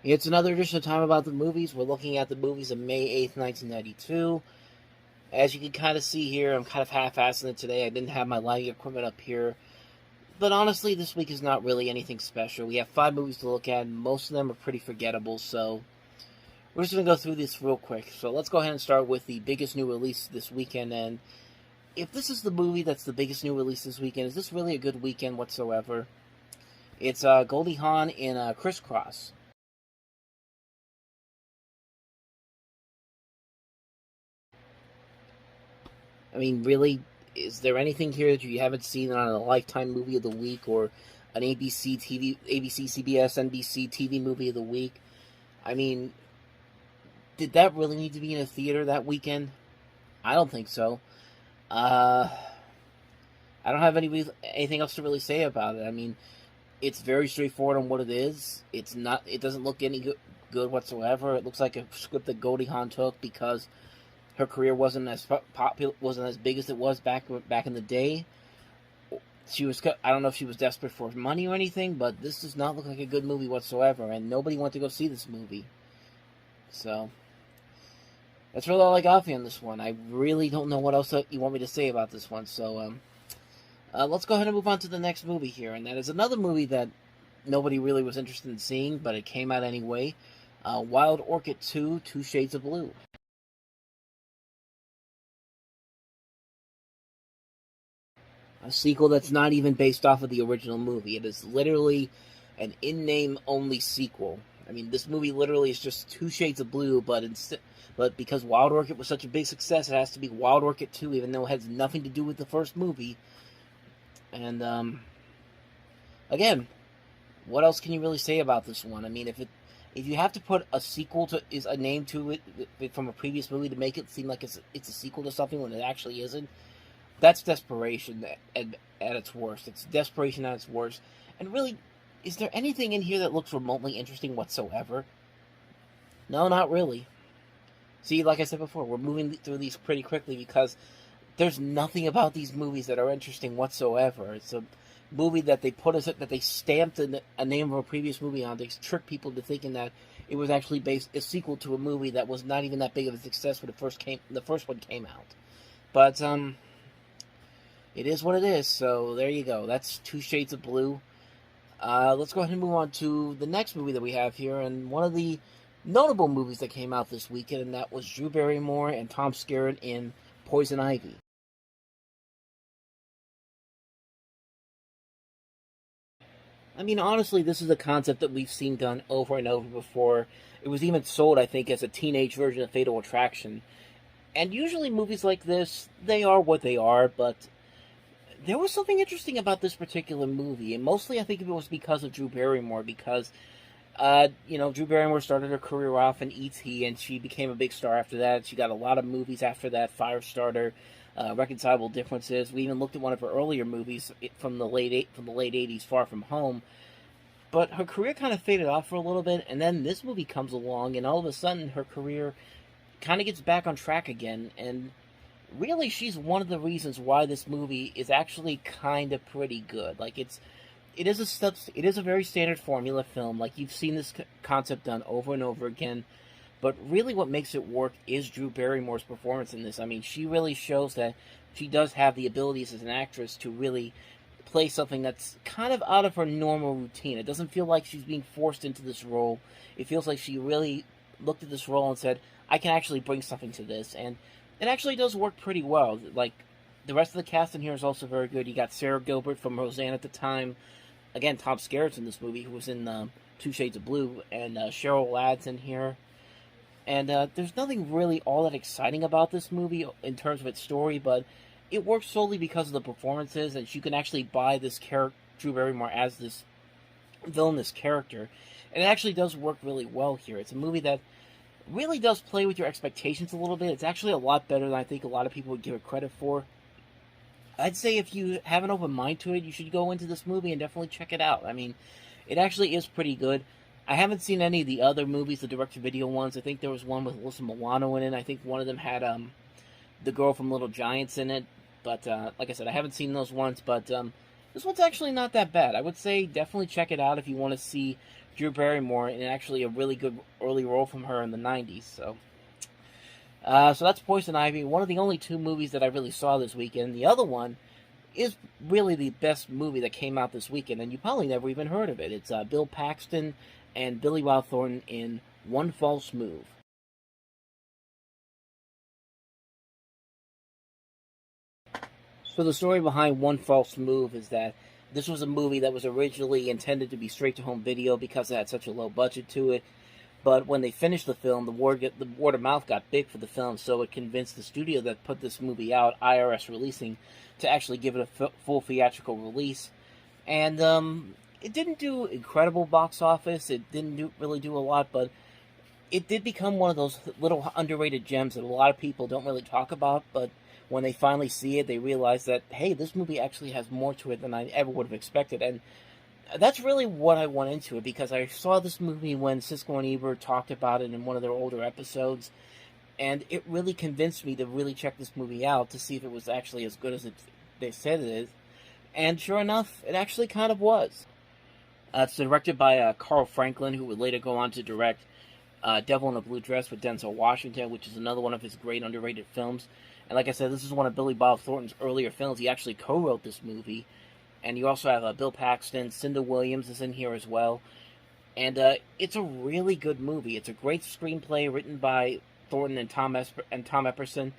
It's another edition of Time About the Movies. We're looking at the movies of May 8th, 1992. As you can kind of see here, I'm kind of half-assing it today. I didn't have my lighting equipment up here. But honestly, this week is not really anything special. We have 5 movies to look at, and most of them are pretty forgettable, so we're just going to go through this real quick. So let's go ahead and start with the biggest new release this weekend. And if this is the movie that's the biggest new release this weekend, is this really a good weekend whatsoever? It's Goldie Hawn in Crisscross. I mean, really, is there anything here that you haven't seen on a Lifetime Movie of the Week or an ABC, CBS, NBC TV Movie of the Week? I mean, did that really need to be in a theater that weekend? I don't think so. Uh, I don't have anything else to really say about it. I mean, it's very straightforward on what it is. It's not. It doesn't look any good whatsoever. It looks like a script that Goldie Hawn took because her career wasn't as popular, wasn't as big as it was back in the day. She was. I don't know if she was desperate for money or anything, but this does not look like a good movie whatsoever, and nobody went to go see this movie. So that's really all I got for you on this one. I really don't know what else you want me to say about this one. So let's go ahead and move on to the next movie here, and that is another movie that nobody really was interested in seeing, but it came out anyway. Wild Orchid 2: Two Shades of Blue. A sequel that's not even based off of the original movie. It is literally an in-name only sequel. I mean, this movie literally is just Two Shades of Blue, but because Wild Orchid was such a big success, it has to be Wild Orchid 2, even though it has nothing to do with the first movie. And again, what else can you really say about this one? I mean, if you have to put a sequel to is a name to it from a previous movie to make it seem like it's a sequel to something when it actually isn't, that's desperation at its worst. It's desperation at its worst. And really, is there anything in here that looks remotely interesting whatsoever? No, not really. See, like I said before, we're moving through these pretty quickly because there's nothing about these movies that are interesting whatsoever. It's a movie that they stamped a name of a previous movie on to trick people to thinking that it was actually based a sequel to a movie that was not even that big of a success when the first one came out. But it is what it is. So there you go. That's Two Shades of Blue. Let's go ahead and move on to the next movie that we have here, and one of the notable movies that came out this weekend, and that was Drew Barrymore and Tom Skerritt in Poison Ivy. I mean, honestly, this is a concept that we've seen done over and over before. It was even sold, I think, as a teenage version of Fatal Attraction. And usually movies like this, they are what they are, but there was something interesting about this particular movie, and mostly I think it was because of Drew Barrymore, because, Drew Barrymore started her career off in E.T., and she became a big star after that. She got a lot of movies after that, Firestarter, Reconcilable Differences. We even looked at one of her earlier movies from the late 80s, Far From Home. But her career kind of faded off for a little bit, and then this movie comes along, and all of a sudden her career kind of gets back on track again, and really she's one of the reasons why this movie is actually kind of pretty good. Like it is a very standard formula film. Like you've seen this concept done over and over again, but really what makes it work is Drew Barrymore's performance in this. I mean, she really shows that she does have the abilities as an actress to really play something that's kind of out of her normal routine. It doesn't feel like she's being forced into this role. It feels like she really looked at this role and said, I can actually bring something to this, and it actually does work pretty well. Like, the rest of the cast in here is also very good. You got Sarah Gilbert from Roseanne at the time. Again, Tom Skerritt's in this movie, who was in Two Shades of Blue, and Cheryl Ladd's in here. And there's nothing really all that exciting about this movie in terms of its story, but it works solely because of the performances, and you can actually buy this character, Drew Barrymore, as this villainous character. And it actually does work really well here. It's a movie that really does play with your expectations a little bit. It's actually a lot better than I think a lot of people would give it credit for. I'd say if you have an open mind to it, you should go into this movie and definitely check it out. I mean, it actually is pretty good. I haven't seen any of the other movies, the direct-to-video ones. I think there was one with Alyssa Milano in it. I think one of them had the girl from Little Giants in it. But like I said, I haven't seen those ones. But this one's actually not that bad. I would say definitely check it out if you want to see Drew Barrymore in actually a really good early role from her in the 90s. So that's Poison Ivy, one of the only two movies that I really saw this weekend. The other one is really the best movie that came out this weekend, and you probably never even heard of it. It's Bill Paxton and Billy Bob Thornton in One False Move. So the story behind One False Move is that this was a movie that was originally intended to be straight-to-home video because it had such a low budget to it. But when they finished the film, the word of mouth got big for the film, so it convinced the studio that put this movie out, IRS Releasing, to actually give it a full theatrical release. And it didn't do incredible box office. It didn't really do a lot, but it did become one of those little underrated gems that a lot of people don't really talk about. But when they finally see it, they realize that, hey, this movie actually has more to it than I ever would have expected. And that's really what I went into it, because I saw this movie when Siskel and Ebert talked about it in one of their older episodes, and it really convinced me to really check this movie out to see if it was actually as good as they said it is. And sure enough, it actually kind of was. It's directed by Carl Franklin, who would later go on to direct Devil in a Blue Dress with Denzel Washington, which is another one of his great underrated films. And like I said, this is one of Billy Bob Thornton's earlier films. He actually co-wrote this movie. And you also have Bill Paxton, Cinda Williams is in here as well. And it's a really good movie. It's a great screenplay written by Thornton and Tom Epperson.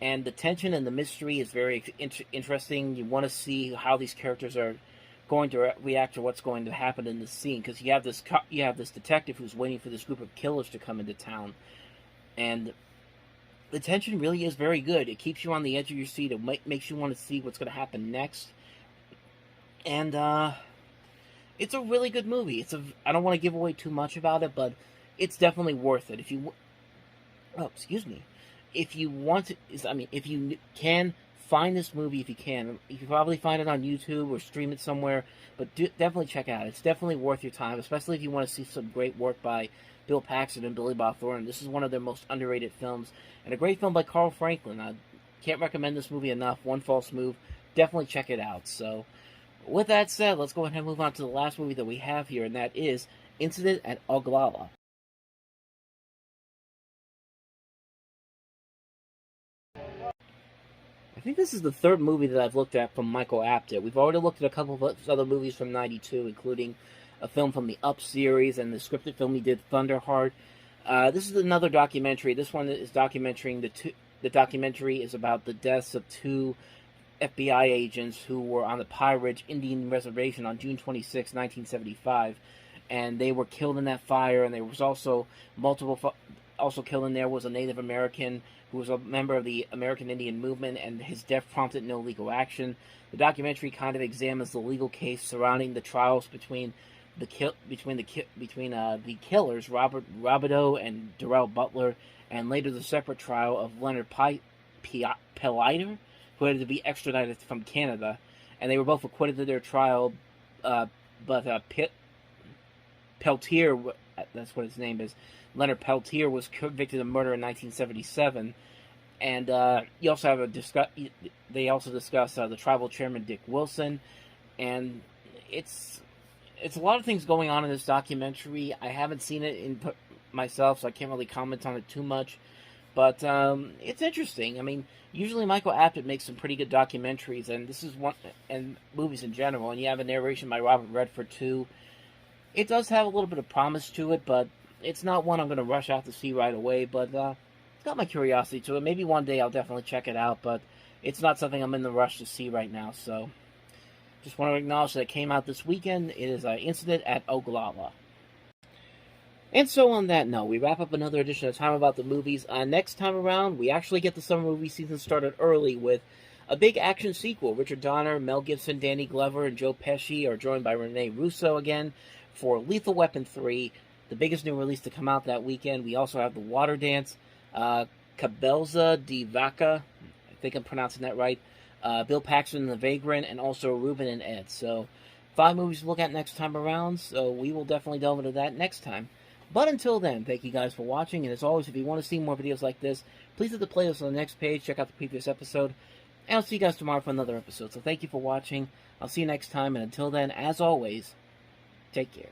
And the tension and the mystery is very interesting. You want to see how these characters are going to react to what's going to happen in this scene. Because you have this detective who's waiting for this group of killers to come into town. And the tension really is very good. It keeps you on the edge of your seat. It makes you want to see what's going to happen next. And it's a really good movie. I don't want to give away too much about it, but it's definitely worth it. If you want to, if you can find this movie, if you can probably find it on YouTube or stream it somewhere. But definitely check it out. It's definitely worth your time, especially if you want to see some great work by Bill Paxton and Billy Bob Thornton. This is one of their most underrated films, and a great film by Carl Franklin. I can't recommend this movie enough. One False Move. Definitely check it out. So, with that said, let's go ahead and move on to the last movie that we have here, and that is Incident at Oglala. I think this is the third movie that I've looked at from Michael Apted. We've already looked at a couple of other movies from '92, including a film from the Up series and the scripted film he did, Thunderheart. This is another documentary. This one is documenting the documentary is about the deaths of two FBI agents who were on the Pie Ridge Indian Reservation on June 26, 1975, and they were killed in that fire. And there was also also killed in there was a Native American who was a member of the American Indian Movement, and his death prompted no legal action. The documentary kind of examines the legal case surrounding the trials between the killers, Robert Robideau and Darrell Butler, and later the separate trial of Leonard Pellider, who had to be extradited from Canada, and they were both acquitted of their trial, but Peltier, that's what his name is, Leonard Peltier, was convicted of murder in 1977, and you also have they also discuss the tribal chairman Dick Wilson, and it's a lot of things going on in this documentary. I haven't seen it myself, so I can't really comment on it too much. But it's interesting. I mean, usually Michael Apted makes some pretty good documentaries, and this is one, and movies in general. And you have a narration by Robert Redford too. It does have a little bit of promise to it, but it's not one I'm going to rush out to see right away. But it's got my curiosity to it. Maybe one day I'll definitely check it out, but it's not something I'm in the rush to see right now. So just want to acknowledge that it came out this weekend. It is Incident at Oglala. And so on that note, we wrap up another edition of Time About the Movies. Next time around, we actually get the summer movie season started early with a big action sequel. Richard Donner, Mel Gibson, Danny Glover, and Joe Pesci are joined by Rene Russo again for Lethal Weapon 3, the biggest new release to come out that weekend. We also have The Water Dance, Cabelza di Vaca, I think I'm pronouncing that right, Bill Paxton and The Vagrant, and also Ruben and Ed. So 5 movies to look at next time around, so we will definitely delve into that next time. But until then, thank you guys for watching, and as always, if you want to see more videos like this, please hit the playlist on the next page, check out the previous episode, and I'll see you guys tomorrow for another episode. So thank you for watching, I'll see you next time, and until then, as always, take care.